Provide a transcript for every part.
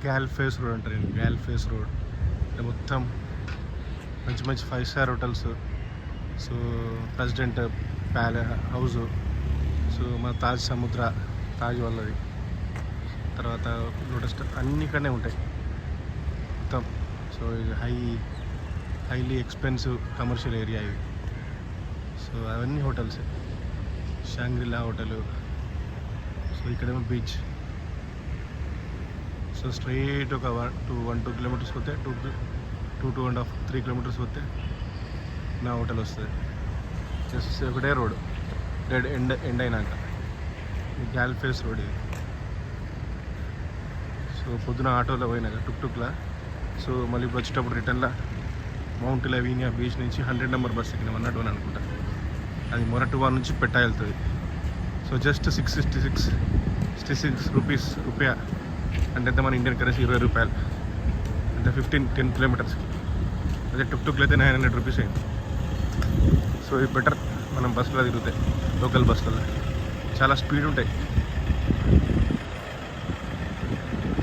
గ్యాల్ఫేస్ road అంటారు. గ్యాల్ఫేస్ road మొత్తం మంచి మంచి five star hotels. So president house. So మన తాజ్ సముద్ర, తాజ్ వాళ్ళది. తర్వాత లోటస్ అన్నీ ఇక్కడనే ఉంటాయి మొత్తం. సో ఇది హైలీ ఎక్స్పెన్సివ్ కమర్షియల్ ఏరియా ఇది. సో అవన్నీ హోటల్స్. షాంగ్రిలా హోటలు. సో ఇక్కడేమో బీచ్. సో స్ట్రైట్ ఒక 1-2 కిలోమీటర్స్ పోతే 2.5-3 కిలోమీటర్స్ పోతే నా హోటల్ వస్తుంది. జస్ట్ ఒకటే రోడ్, డెడ్ ఎండ్ అయినాక గ్యాల్ఫేస్ రోడ్ ఇది. సో పొద్దున ఆటోలో పోయినాక టుక్లా. సో మళ్ళీ ఇప్పుడు వచ్చేటప్పుడు రిటర్న్లో మౌంట్ లవీనియా బీచ్ నుంచి 100 నెంబర్ బస్ ఎక్కిన 101 అనుకుంటా. అది మొరటువా నుంచి పెట్టా వెళ్తుంది. సో జస్ట్ 666 రూపాయ అంటే ఎంత మన ఇండియన్ కరెన్సీ 20 రూపాయలు. అంటే 10 కిలోమీటర్స్కి. అదే టుక్లో అయితే 900 రూపీస్ అయింది. సో ఇది బెటర్ మనం బస్సులో తిరుగుతాయి, లోకల్ బస్సులలో చాలా స్పీడ్ ఉంటాయి.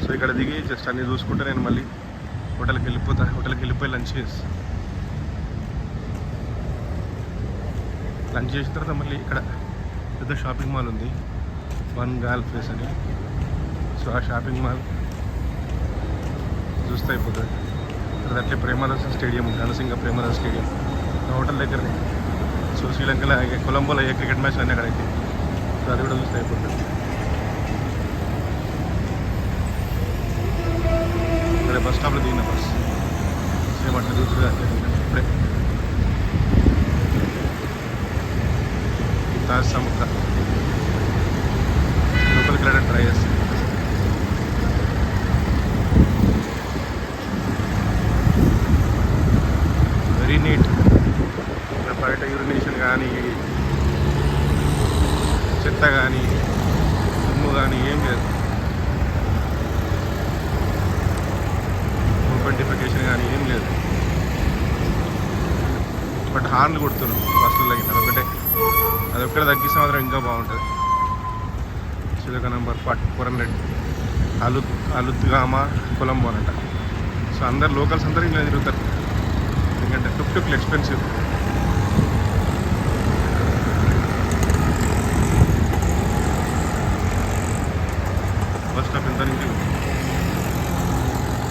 సో ఇక్కడ దిగి జస్ట్ అన్నీ చూసుకుంటే నేను మళ్ళీ హోటల్కి వెళ్ళిపోయి లంచ్ చేసిన తర్వాత మళ్ళీ ఇక్కడ పెద్ద షాపింగ్ మాల్ ఉంది, వన్ గాల్ఫేస్ అని. సో ఆ షాపింగ్ మాల్ చూస్తే అయిపోతుంది. అట్లే ప్రేమదాస స్టేడియం ఉంది, రణసింగ ప్రేమదాస స్టేడియం నా హోటల్ దగ్గరనే. సో శ్రీలంకలో కొలంబోలో ఏ క్రికెట్ మ్యాచ్ అన్నీ అక్కడైతే. సో అది కూడా చూస్తే అయిపోతుంది. ఇక్కడ బస్ స్టాప్లో దిగిన బస్ సేమ్ అట్లా చూస్తుంది. ఇప్పుడే తాజ్ సముద్ర లోపలికి వెళ్ళడం ట్రై చేస్తాను. Very neat. బయట యూరినేషన్ కానీ, చెత్త కానీ, దుమ్ము కానీ ఏం లేదు. ఓపెన్ డిఫికేషన్ కానీ ఏం లేదు. బట్ హార్న్లు కొడుతున్నారు బస్సులో. అదొక్కడే తగ్గిస్తే మాత్రం ఇంకా బాగుంటుంది. చిలక నెంబర్ 400 అలుద్గామా కొలంబో అంట. సో అందరు లోకల్స్ అందరూ ఇలా తిరుగుతారు, ఎందుకంటే టుక్లు ఎక్స్పెన్సివ్. బస్ స్టాప్ ఎంత నుంచి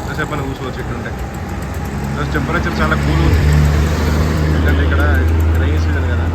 ఎంతసేపు అని కూర్చోవచ్చు. ఇట్లుంటే ప్లస్ టెంపరేచర్ చాలా కూల్ ఉంది, ఎందుకంటే ఇక్కడ రైన్ సీజన్ కదా.